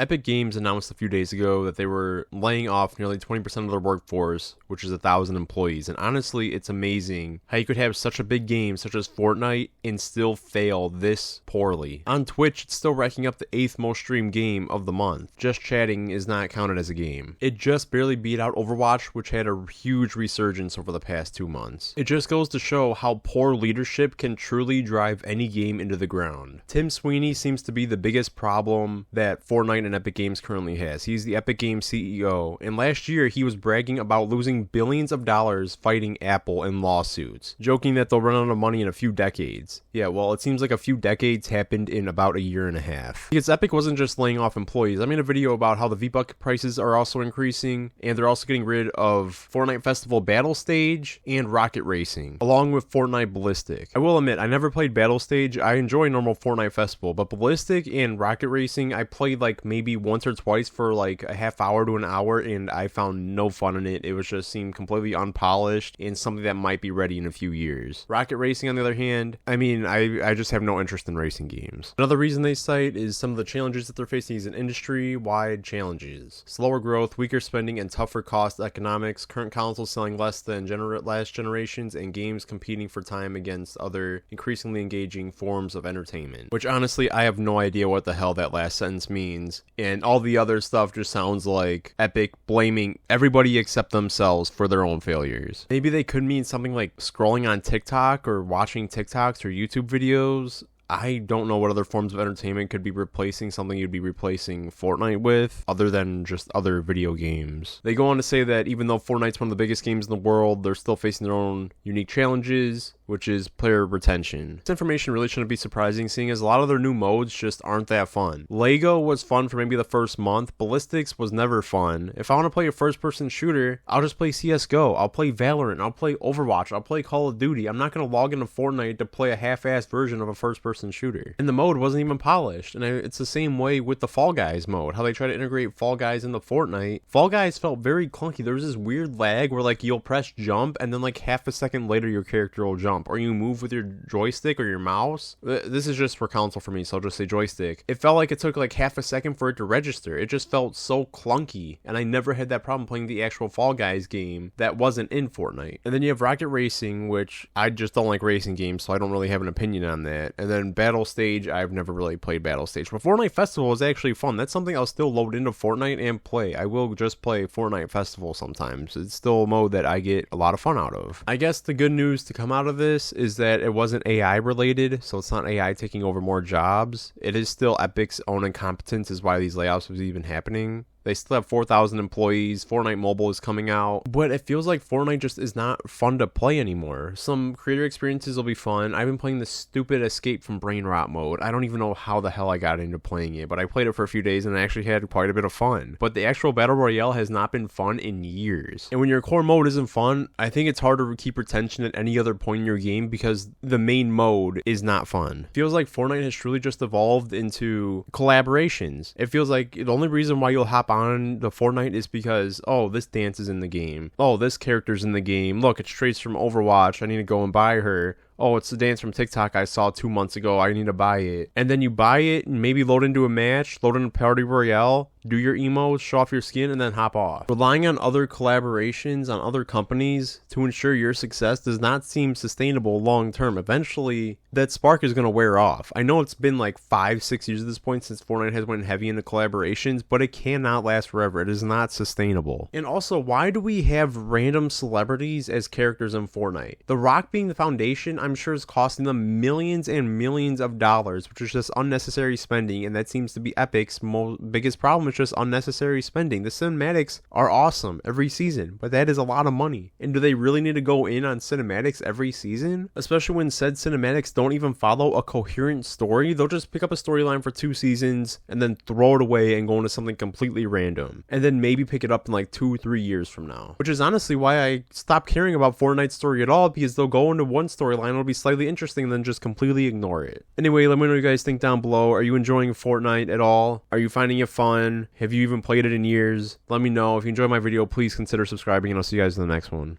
Epic Games announced a few days ago that they were laying off nearly 20% of their workforce, which is 1,000 employees. And honestly, it's amazing how you could have such a big game such as Fortnite and still fail this poorly. On Twitch, it's still racking up the 8th most streamed game of the month. Just chatting is not counted as a game. It just barely beat out Overwatch, which had a huge resurgence over the past 2 months. It just goes to show how poor leadership can truly drive any game into the ground. Tim Sweeney seems to be the biggest problem that Fortnite and Epic Games currently has. He's the Epic Games CEO, and last year he was bragging about losing billions of dollars fighting Apple in lawsuits, joking that they'll run out of money in a few decades. Yeah, well, it seems like a few decades happened in about a year and a half. Because Epic wasn't just laying off employees. I made a video about how the V-Buck prices are also increasing, and they're also getting rid of Fortnite Festival Battle Stage and Rocket Racing, along with Fortnite Ballistic. I will admit, I never played Battle Stage. I enjoy normal Fortnite Festival, but Ballistic and Rocket Racing, I played like maybe once or twice for like a half hour to an hour, and I found no fun in it. It was just seemed completely unpolished and something that might be ready in a few years. Rocket Racing, on the other hand, I mean, I just have no interest in racing games. Another reason they cite is some of the challenges that they're facing as an industry-wide challenges. Slower growth, weaker spending, and tougher cost economics, current consoles selling less than last generations, and games competing for time against other increasingly engaging forms of entertainment. Which honestly, I have no idea what the hell that last sentence means, and all the other stuff just sounds like Epic blaming everybody except themselves for their own failures. Maybe they could mean something like scrolling on TikTok or watching TikToks or YouTube videos. I don't know what other forms of entertainment could be replacing something you'd be replacing Fortnite with, other than just other video games. They go on to say that even though Fortnite's one of the biggest games in the world, they're still facing their own unique challenges, which is player retention. This information really shouldn't be surprising, seeing as a lot of their new modes just aren't that fun. Lego was fun for maybe the first month. Ballistics was never fun. If I want to play a first-person shooter, I'll just play CSGO. I'll play Valorant. I'll play Overwatch. I'll play Call of Duty. I'm not going to log into Fortnite to play a half-assed version of a first-person shooter. And the mode wasn't even polished. And it's the same way with the Fall Guys mode, how they try to integrate Fall Guys into Fortnite. Fall Guys felt very clunky. There was this weird lag where like you'll press jump and then like half a second later your character will jump, or you move with your joystick or your mouse. This is just for console for me, so I'll just say joystick. It felt like it took like half a second for it to register. It just felt so clunky, and I never had that problem playing the actual Fall Guys game that wasn't in Fortnite. And then you have Rocket Racing, which I just don't like racing games, so I don't really have an opinion on that. And then Battle Stage, I've never really played Battle Stage, but Fortnite Festival is actually fun. That's something I'll still load into Fortnite and play. I will just play Fortnite Festival sometimes. It's still a mode that I get a lot of fun out of. I guess the good news to come out of this is that it wasn't AI related, so it's not AI taking over more jobs. It is still Epic's own incompetence is why these layoffs was even happening. They still have 4,000 employees. Fortnite Mobile is coming out, but it feels like Fortnite just is not fun to play anymore. Some creator experiences will be fun. I've been playing this stupid Escape from Brain Rot mode. I don't even know how the hell I got into playing it, but I played it for a few days and I actually had quite a bit of fun. But the actual Battle Royale has not been fun in years. And when your core mode isn't fun, I think it's hard to keep retention at any other point in your game because the main mode is not fun. It feels like Fortnite has truly just evolved into collaborations. It feels like the only reason why you'll hop on the Fortnite is because, oh, this dance is in the game. Oh, this character's in the game. Look, it's Trace from Overwatch. I need to go and buy her. Oh, it's the dance from TikTok I saw 2 months ago. I need to buy it. And then you buy it and maybe load into a match, load into Party Royale, do your emotes, show off your skin, and then hop off. Relying on other collaborations, on other companies to ensure your success does not seem sustainable long term. Eventually, that spark is going to wear off. I know it's been like 5-6 years at this point since Fortnite has went heavy into collaborations, but it cannot last forever. It is not sustainable. And also, why do we have random celebrities as characters in Fortnite? The Rock being the foundation, I'm sure is costing them millions and millions of dollars, which is just unnecessary spending, and that seems to be Epic's biggest problem. It's just unnecessary spending. The cinematics are awesome every season, but that is a lot of money. And do they really need to go in on cinematics every season? Especially when said cinematics don't even follow a coherent story. They'll just pick up a storyline for 2 seasons and then throw it away and go into something completely random, and then maybe pick it up in like 2-3 years from now, which is honestly why I stopped caring about Fortnite's story at all, because they'll go into one storyline, it'll be slightly interesting, and then just completely ignore it. Anyway, let me know what you guys think down below. Are you enjoying Fortnite at all? Are you finding it fun? Have you even played it in years? Let me know. If you enjoyed my video, please consider subscribing, and I'll see you guys in the next one.